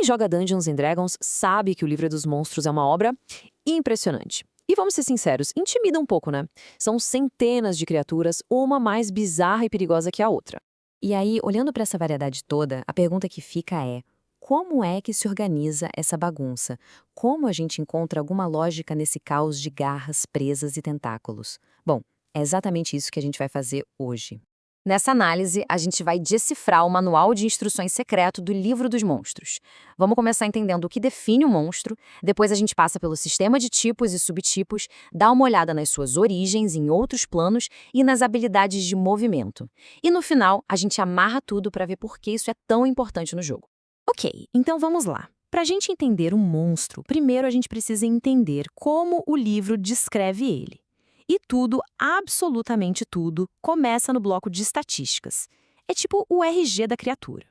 Quem joga Dungeons and Dragons sabe que o Livro dos Monstros é uma obra impressionante. E vamos ser sinceros, intimida um pouco, né? São centenas de criaturas, uma mais bizarra e perigosa que a outra. E aí, olhando para essa variedade toda, a pergunta que fica é: como é que se organiza essa bagunça? Como a gente encontra alguma lógica nesse caos de garras, presas e tentáculos? Bom, é exatamente isso que a gente vai fazer hoje. Nessa análise, a gente vai decifrar o manual de instruções secreto do Livro dos Monstros. Vamos começar entendendo o que define o monstro, depois a gente passa pelo sistema de tipos e subtipos, dá uma olhada nas suas origens em outros planos e nas habilidades de movimento. E no final, a gente amarra tudo para ver por que isso é tão importante no jogo. Ok, então vamos lá. Para a gente entender um monstro, primeiro a gente precisa entender como o livro descreve ele. E tudo, absolutamente tudo, começa no bloco de estatísticas. É tipo o RG da criatura.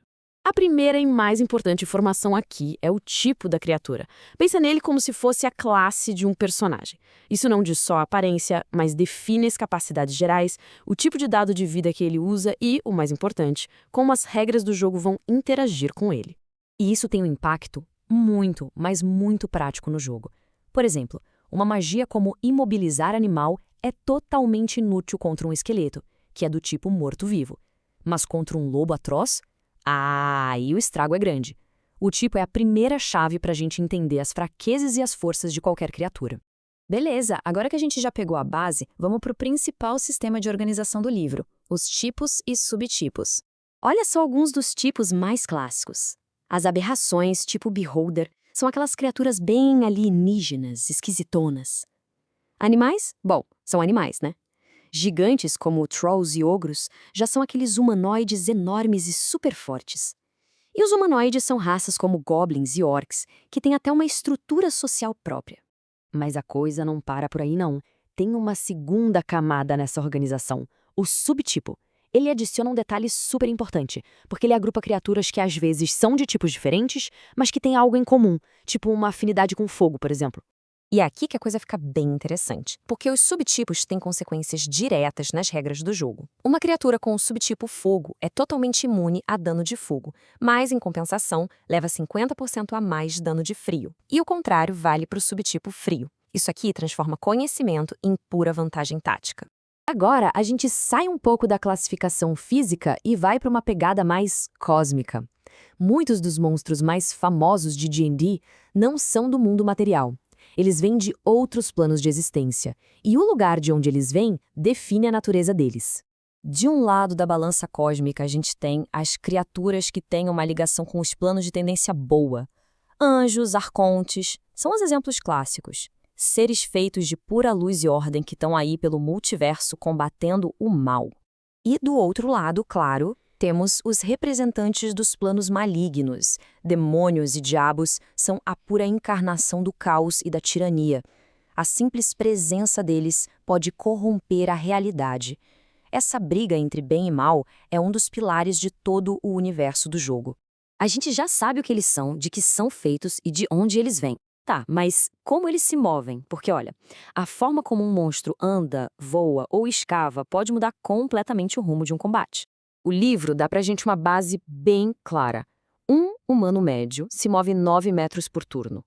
A primeira e mais importante informação aqui é o tipo da criatura. Pensa nele como se fosse a classe de um personagem. Isso não diz só a aparência, mas define as capacidades gerais, o tipo de dado de vida que ele usa e, o mais importante, como as regras do jogo vão interagir com ele. E isso tem um impacto muito, mas muito prático no jogo. Por exemplo, uma magia como imobilizar animal é totalmente inútil contra um esqueleto, que é do tipo morto-vivo. Mas contra um lobo atroz? Aí o estrago é grande. O tipo é a primeira chave para a gente entender as fraquezas e as forças de qualquer criatura. Beleza, agora que a gente já pegou a base, vamos para o principal sistema de organização do livro, os tipos e subtipos. Olha só alguns dos tipos mais clássicos. As aberrações, tipo Beholder, são aquelas criaturas bem alienígenas, esquisitonas. Animais? Bom, são animais, né? Gigantes, como Trolls e Ogros, já são aqueles humanoides enormes e super fortes. E os humanoides são raças como Goblins e Orcs, que têm até uma estrutura social própria. Mas a coisa não para por aí, não. Tem uma segunda camada nessa organização, o subtipo. Ele adiciona um detalhe super importante, porque ele agrupa criaturas que às vezes são de tipos diferentes, mas que têm algo em comum, tipo uma afinidade com fogo, por exemplo. E é aqui que a coisa fica bem interessante, porque os subtipos têm consequências diretas nas regras do jogo. Uma criatura com o subtipo fogo é totalmente imune a dano de fogo, mas, em compensação, leva 50% a mais de dano de frio. E o contrário vale para o subtipo frio. Isso aqui transforma conhecimento em pura vantagem tática. Agora, a gente sai um pouco da classificação física e vai para uma pegada mais cósmica. Muitos dos monstros mais famosos de D&D não são do mundo material. Eles vêm de outros planos de existência, e o lugar de onde eles vêm define a natureza deles. De um lado da balança cósmica, a gente tem as criaturas que têm uma ligação com os planos de tendência boa. Anjos, arcontes, são os exemplos clássicos. Seres feitos de pura luz e ordem que estão aí pelo multiverso combatendo o mal. E do outro lado, claro, temos os representantes dos planos malignos. Demônios e diabos são a pura encarnação do caos e da tirania. A simples presença deles pode corromper a realidade. Essa briga entre bem e mal é um dos pilares de todo o universo do jogo. A gente já sabe o que eles são, de que são feitos e de onde eles vêm. Tá, mas como eles se movem? Porque, olha, a forma como um monstro anda, voa ou escava pode mudar completamente o rumo de um combate. O livro dá pra gente uma base bem clara. Um humano médio se move 9 metros por turno.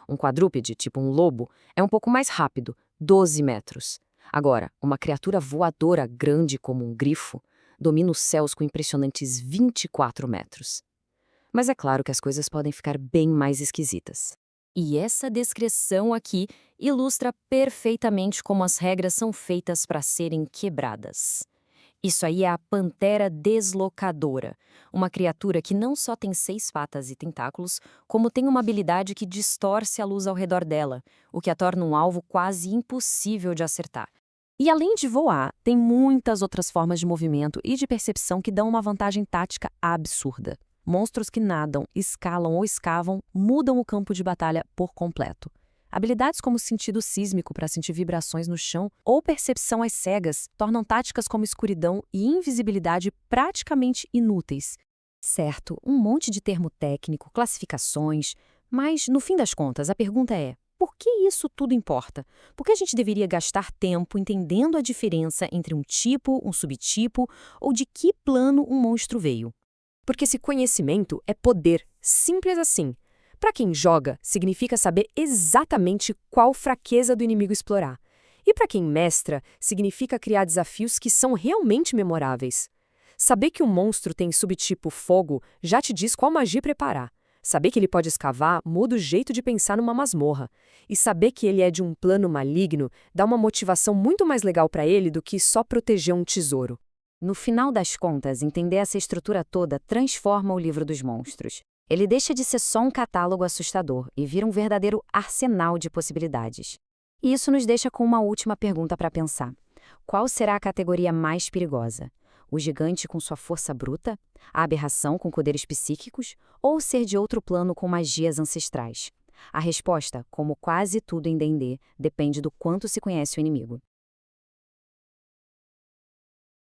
Um quadrúpede, tipo um lobo, é um pouco mais rápido, 12 metros. Agora, uma criatura voadora grande como um grifo domina os céus com impressionantes 24 metros. Mas é claro que as coisas podem ficar bem mais esquisitas. E essa descrição aqui ilustra perfeitamente como as regras são feitas para serem quebradas. Isso aí é a Pantera Deslocadora, uma criatura que não só tem 6 patas e tentáculos, como tem uma habilidade que distorce a luz ao redor dela, o que a torna um alvo quase impossível de acertar. E além de voar, tem muitas outras formas de movimento e de percepção que dão uma vantagem tática absurda. Monstros que nadam, escalam ou escavam mudam o campo de batalha por completo. Habilidades como sentido sísmico para sentir vibrações no chão ou percepção às cegas tornam táticas como escuridão e invisibilidade praticamente inúteis. Certo, um monte de termo técnico, classificações, mas no fim das contas a pergunta é: por que isso tudo importa? Por que a gente deveria gastar tempo entendendo a diferença entre um tipo, um subtipo ou de que plano um monstro veio? Porque esse conhecimento é poder, simples assim. Para quem joga, significa saber exatamente qual fraqueza do inimigo explorar. E para quem mestra, significa criar desafios que são realmente memoráveis. Saber que o monstro tem subtipo fogo já te diz qual magia preparar. Saber que ele pode escavar muda o jeito de pensar numa masmorra. E saber que ele é de um plano maligno dá uma motivação muito mais legal para ele do que só proteger um tesouro. No final das contas, entender essa estrutura toda transforma o livro dos monstros. Ele deixa de ser só um catálogo assustador e vira um verdadeiro arsenal de possibilidades. E isso nos deixa com uma última pergunta para pensar. Qual será a categoria mais perigosa? O gigante com sua força bruta? A aberração com poderes psíquicos? Ou o ser de outro plano com magias ancestrais? A resposta, como quase tudo em D&D, depende do quanto se conhece o inimigo.